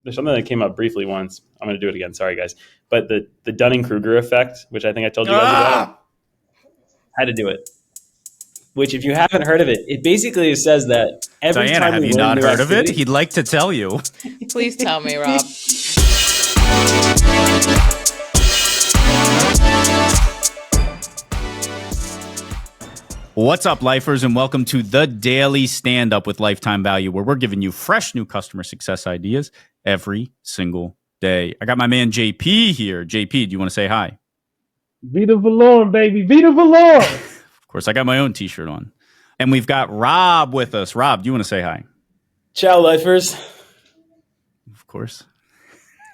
there's something that came up briefly once. I'm going to do it again. Sorry, guys. But the Dunning-Kruger effect, which I think I told you guys about, had to do it. Which, if you haven't heard of it, it basically says that every Diana, time have we you learn not new heard of it? activity- He'd like to tell you. Please tell me, Rob. What's up, lifers, and welcome to the Daily Stand-Up with Lifetime Value, where we're giving you fresh new customer success ideas every single day. I got my man JP here. JP, do you want to say hi? Vita Valorem, baby. Vita Valorem. Of course, I got my own t-shirt on. And we've got Rob with us. Rob, do you want to say hi? Ciao, lifers. Of course.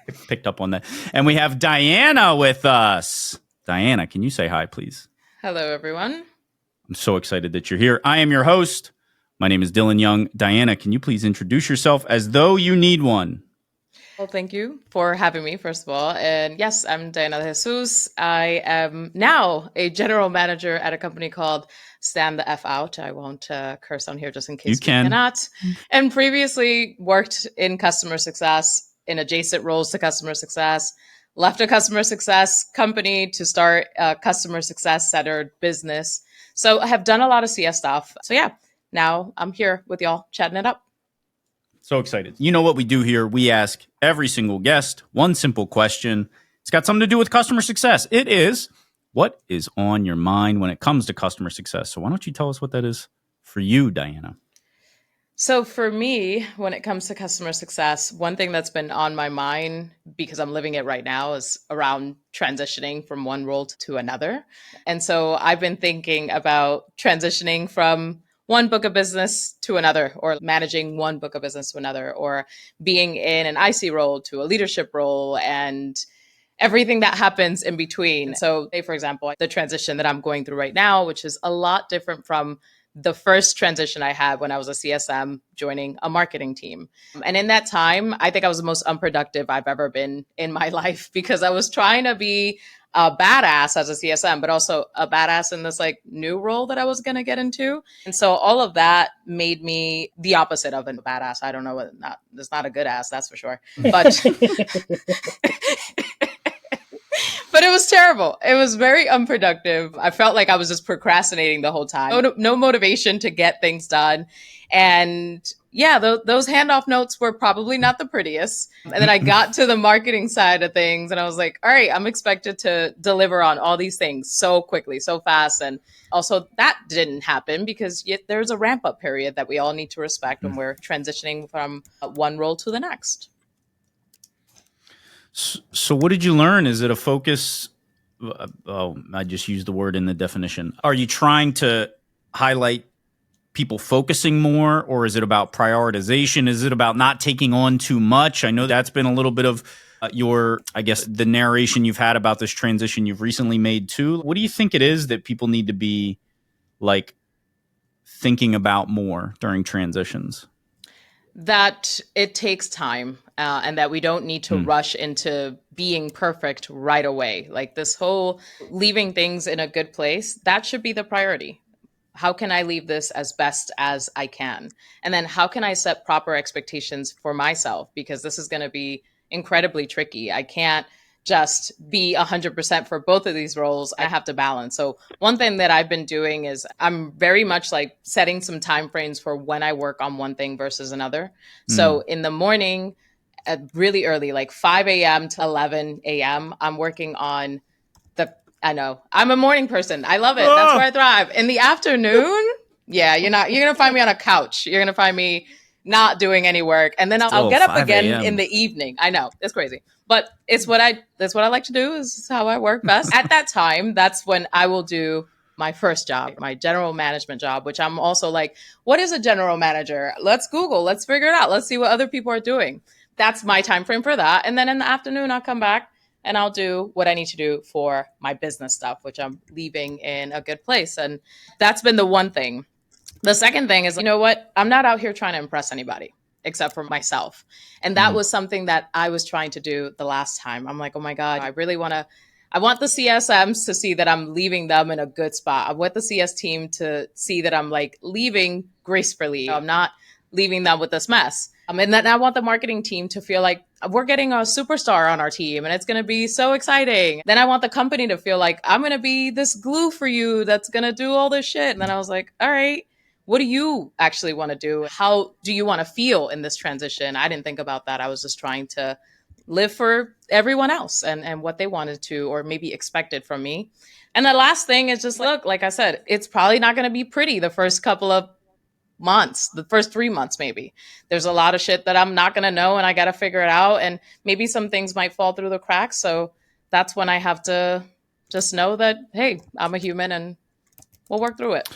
I picked up on that. And we have Diana with us. Diana, can you say hi, please? Hello, everyone. I'm so excited that you're here. I am your host. My name is Dylan Young. Diana, can you please introduce yourself as though you need one? Well, thank you for having me, first of all. And yes, I'm Diana DeJesus. I am now a general manager at a company called Stand the F Out. I won't curse on here just in case You can. cannot. And previously worked in customer success, in adjacent roles to customer success, left a customer success company to start a customer success centered business. So I have done a lot of CS stuff. So yeah, now I'm here with y'all chatting it up. So excited. You know what we do here? We ask every single guest one simple question. It's got something to do with customer success. It is, what is on your mind when it comes to customer success? So why don't you tell us what that is for you, Diana? So for me, when it comes to customer success, one thing that's been on my mind, because I'm living it right now, is around transitioning from one role to another. And so I've been thinking about transitioning from one book of business to another, or managing one book of business to another, or being in an IC role to a leadership role, and everything that happens in between. So say, for example, the transition that I'm going through right now, which is a lot different from the first transition I had when I was a CSM joining a marketing team. And in that time, I think I was the most unproductive I've ever been in my life, because I was trying to be a badass as a CSM, but also a badass in this like new role that I was going to get into. And so all of that made me the opposite of a badass. I don't know what it's not a good ass, that's for sure. But but it was terrible. It was very unproductive. I felt like I was just procrastinating the whole time. No motivation to get things done. And yeah, those handoff notes were probably not the prettiest. And then I got to the marketing side of things and I was like, all right, I'm expected to deliver on all these things so quickly, so fast. And also that didn't happen because there's a ramp up period that we all need to respect when we're transitioning from one role to the next. So what did you learn? Is it a focus? I just used the word in the definition. Are you trying to highlight people focusing more, or is it about prioritization? Is it about not taking on too much? I know that's been a little bit of the narration you've had about this transition you've recently made too. What do you think it is that people need to be like thinking about more during transitions? That it takes time and that we don't need to rush into being perfect right away. Like this whole leaving things in a good place, that should be the priority. How can I leave this as best as I can? And then how can I set proper expectations for myself? Because this is going to be incredibly tricky. I can't just be 100% for both of these roles. I have to balance. So one thing that I've been doing is I'm very much like setting some time frames for when I work on one thing versus another. So in the morning, really early, like 5 a.m. to 11 a.m., I'm working on I know I'm a morning person. I love it. That's where I thrive. In the afternoon, yeah, you're going to find me on a couch. You're going to find me not doing any work. And then I'll get up again in the evening. I know, it's crazy. But that's what I like to do. Is how I work best. At that time, that's when I will do my first job, my general management job, which I'm also like, what is a general manager? Let's Google, let's figure it out. Let's see what other people are doing. That's my time frame for that. And then in the afternoon, I'll come back and I'll do what I need to do for my business stuff, which I'm leaving in a good place. And that's been the one thing. The second thing is, you know what? I'm not out here trying to impress anybody except for myself. And that was something that I was trying to do the last time. I'm like, oh my God, I want the CSMs to see that I'm leaving them in a good spot. I want the CS team to see that I'm like leaving gracefully. I'm not leaving them with this mess. And then I want the marketing team to feel like we're getting a superstar on our team and it's going to be so exciting. Then I want the company to feel like I'm going to be this glue for you that's going to do all this shit. And then I was like, all right, what do you actually want to do? How do you want to feel in this transition? I didn't think about that. I was just trying to live for everyone else and what they wanted to or maybe expected from me. And the last thing is just look, like I said, it's probably not going to be pretty the first couple of months, the first 3 months, maybe. There's a lot of shit that I'm not going to know and I got to figure it out. And maybe some things might fall through the cracks. So that's when I have to just know that, hey, I'm a human and we'll work through it.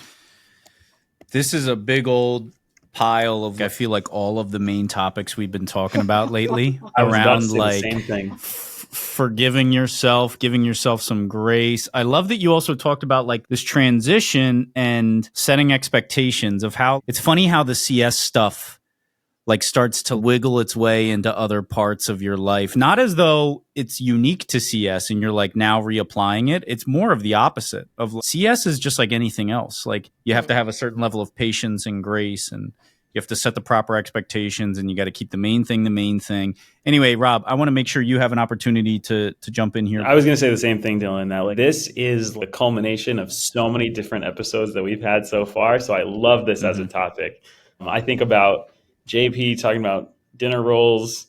This is a big old pile of, I feel like, all of the main topics we've been talking about lately around like the same thing. Forgiving yourself, giving yourself some grace. I love that you also talked about like this transition and setting expectations of how it's funny how the CS stuff like starts to wiggle its way into other parts of your life. Not as though it's unique to CS and you're like now reapplying it. It's more of the opposite of CS is just like anything else. Like you have to have a certain level of patience and grace, and you have to set the proper expectations, and you got to keep the main thing. Anyway, Rob, I want to make sure you have an opportunity to jump in here. I was going to say the same thing, Dylan, that like this is the culmination of so many different episodes that we've had so far. So I love this as a topic. I think about JP talking about dinner rolls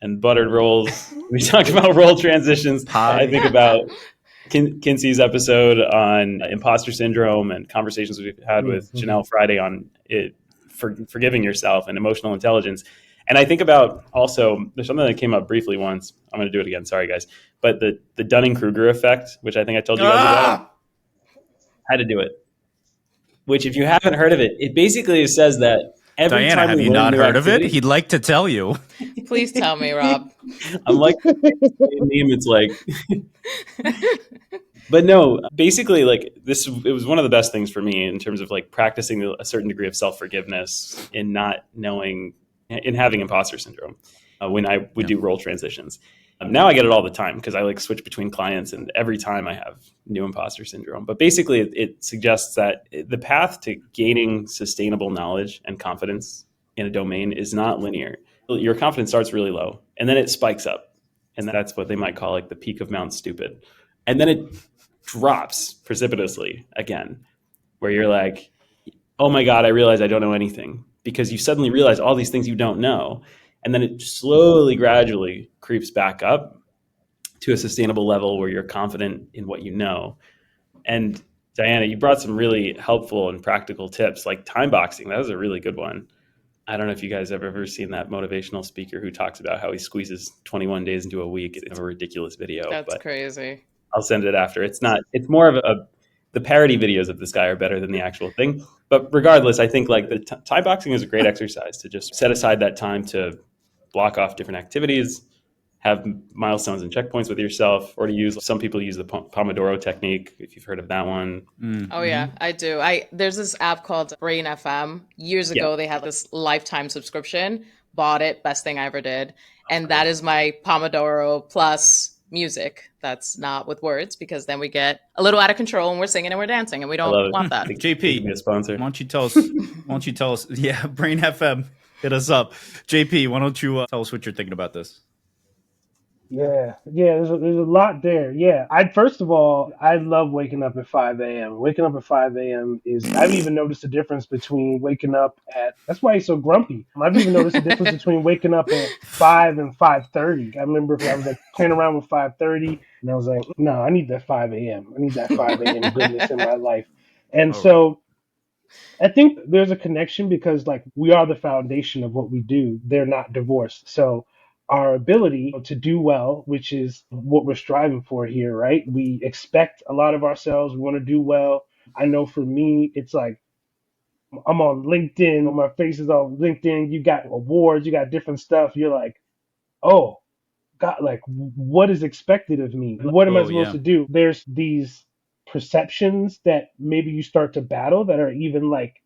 and buttered rolls. We talked about role transitions. I think about Kinsey's episode on imposter syndrome and conversations we've had with Janelle Friday on it, forgiving yourself and emotional intelligence. And I think about also, there's something that came up briefly once. I'm going to do it again. Sorry, guys. But the Dunning-Kruger effect, which I think I told you guys about, had to do it. Which, if you haven't heard of it, it basically says that every Diana, time have we you learn not new heard of it? activity- He'd like to tell you. Please tell me, Rob. I'm like, it's like, but no, basically like this, it was one of the best things for me in terms of like practicing a certain degree of self-forgiveness in not knowing, in having imposter syndrome when I would do role transitions. Now I get it all the time because I like switch between clients and every time I have new imposter syndrome. But basically it suggests that the path to gaining sustainable knowledge and confidence in a domain is not linear. Your confidence starts really low and then it spikes up. And that's what they might call like the peak of Mount Stupid. And then it drops precipitously again, where you're like, oh my God, I realize I don't know anything, because you suddenly realize all these things you don't know. And then it slowly, gradually creeps back up to a sustainable level where you're confident in what you know. And Diana, you brought some really helpful and practical tips, like time boxing. That was a really good one. I don't know if you guys have ever seen that motivational speaker who talks about how he squeezes 21 days into a week. It's a ridiculous video. That's crazy. I'll send it after. It's more of the parody videos of this guy are better than the actual thing. But regardless, I think like the time boxing is a great exercise to just set aside that time to block off different activities, have milestones and checkpoints with yourself, or to use, some people use the Pomodoro technique, if you've heard of that one. Oh yeah, I do. There's this app called Brain FM. Years ago, they had this lifetime subscription. Bought it, best thing I ever did. And that is my Pomodoro plus music. That's not with words, because then we get a little out of control and we're singing and we're dancing, and we don't want that. JP, be a sponsor. Why don't you tell us? Yeah, Brain FM, hit us up. JP, why don't you tell us what you're thinking about this? Yeah, there's a lot there. Yeah, first of all, I love waking up at 5 a.m. Waking up at 5 a.m. I've even noticed a difference between waking up that's why he's so grumpy. I've even noticed a difference between waking up at 5 and 5:30. I remember I was like playing around with 5:30, and I was like, no, I need that 5 a.m. I need that 5 a.m. goodness in my life. And so I think there's a connection, because like we are the foundation of what we do. They're not divorced. So our ability to do well, which is what we're striving for here, right? We expect a lot of ourselves. We want to do well. I know for me, it's like I'm on LinkedIn, my face is on LinkedIn. You got awards, you got different stuff. You're like, oh, God, like what is expected of me? What am I supposed to do? There's these perceptions that maybe you start to battle that are even like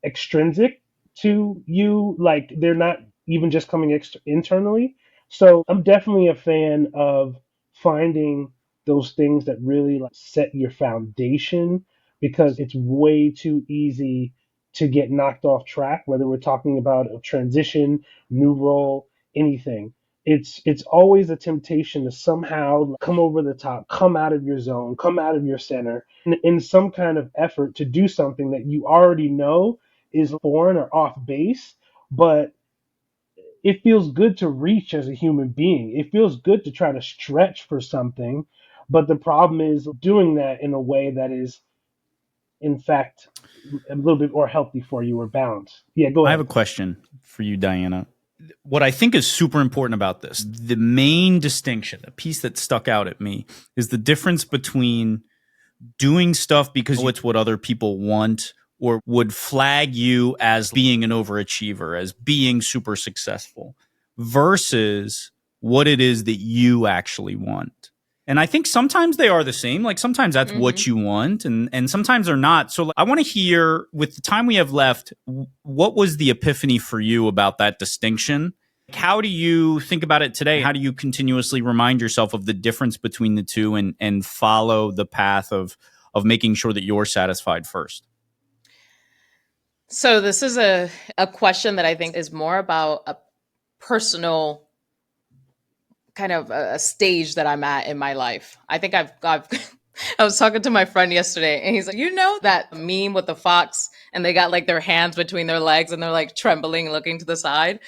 extrinsic to you, like they're not even just coming internally. So I'm definitely a fan of finding those things that really like set your foundation, because it's way too easy to get knocked off track, whether we're talking about a transition, new role, anything. It's always a temptation to somehow come over the top, come out of your zone, come out of your center, in some kind of effort to do something that you already know is foreign or off base, but it feels good to reach as a human being. It feels good to try to stretch for something, but the problem is doing that in a way that is, in fact, a little bit more healthy for you or balanced. Yeah, go ahead. I have a question for you, Diana. What I think is super important about this, the main distinction, the piece that stuck out at me, is the difference between doing stuff because it's what other people want or would flag you as being an overachiever, as being super successful, versus what it is that you actually want. And I think sometimes they are the same. Like sometimes that's what you want and sometimes they're not. So I want to hear, with the time we have left, what was the epiphany for you about that distinction? How do you think about it today? How do you continuously remind yourself of the difference between the two and follow the path of making sure that you're satisfied first? So this is a question that I think is more about a personal kind of a stage that I'm at in my life. I think I've I was talking to my friend yesterday and he's like, you know that meme with the fox and they got like their hands between their legs and they're like trembling, looking to the side.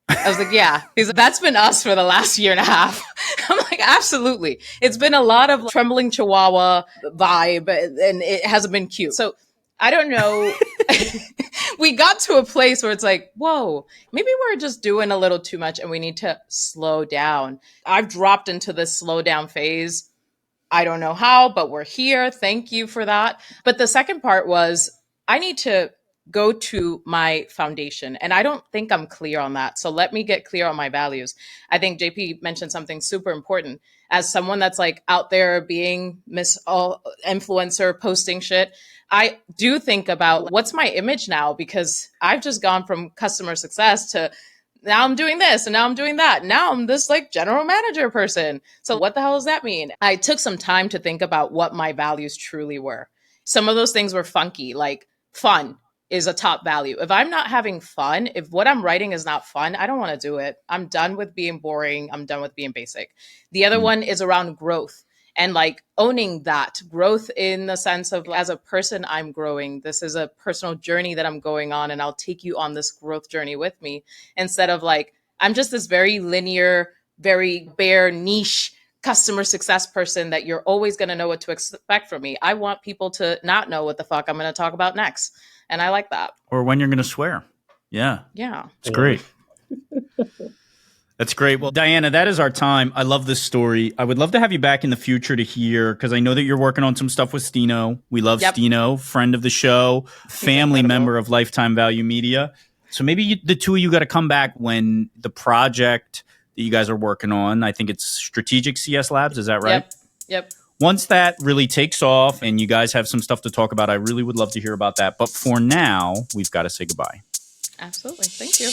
I was like, yeah. He's like, that's been us for the last year and a half. I'm like, absolutely. It's been a lot of trembling chihuahua vibe and it hasn't been cute. So I don't know. We got to a place where it's like, whoa, maybe we're just doing a little too much and we need to slow down. I've dropped into this slow down phase. I don't know how, but we're here. Thank you for that. But the second part was I need to go to my foundation. And I don't think I'm clear on that. So let me get clear on my values. I think JP mentioned something super important. As someone that's like out there being Miss Influencer posting shit, I do think about what's my image now, because I've just gone from customer success to now I'm doing this and now I'm doing that. Now I'm this like general manager person. So what the hell does that mean? I took some time to think about what my values truly were. Some of those things were funky, like fun is a top value. If I'm not having fun, if what I'm writing is not fun, I don't want to do it. I'm done with being boring. I'm done with being basic. The other one is around growth and like owning that growth in the sense of as a person, I'm growing. This is a personal journey that I'm going on and I'll take you on this growth journey with me instead of like, I'm just this very linear, very bare niche customer success person that you're always going to know what to expect from me. I want people to not know what the fuck I'm going to talk about next. And I like that. Or when you're going to swear. Yeah. Yeah. It's great. That's great. Well, Diana, that is our time. I love this story. I would love to have you back in the future to hear, because I know that you're working on some stuff with Stino. We love Stino, friend of the show, family member of Lifetime Value Media. So maybe the two of you got to come back when the project that you guys are working on, I think it's Strategic CS Labs. Is that right? Yep. Once that really takes off and you guys have some stuff to talk about, I really would love to hear about that. But for now, we've got to say goodbye. Absolutely. Thank you.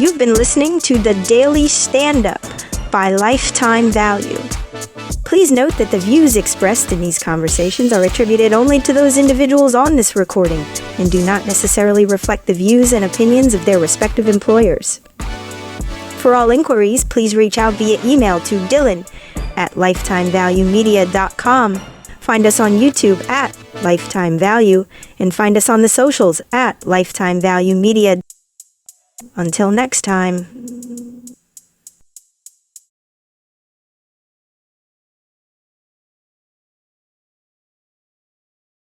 You've been listening to The Daily Standup by Lifetime Value. Please note that the views expressed in these conversations are attributed only to those individuals on this recording and do not necessarily reflect the views and opinions of their respective employers. For all inquiries, please reach out via email to dylan@lifetimevaluemedia.com. Find us on YouTube at Lifetime Value and find us on the socials at Lifetime Value Media. Until next time.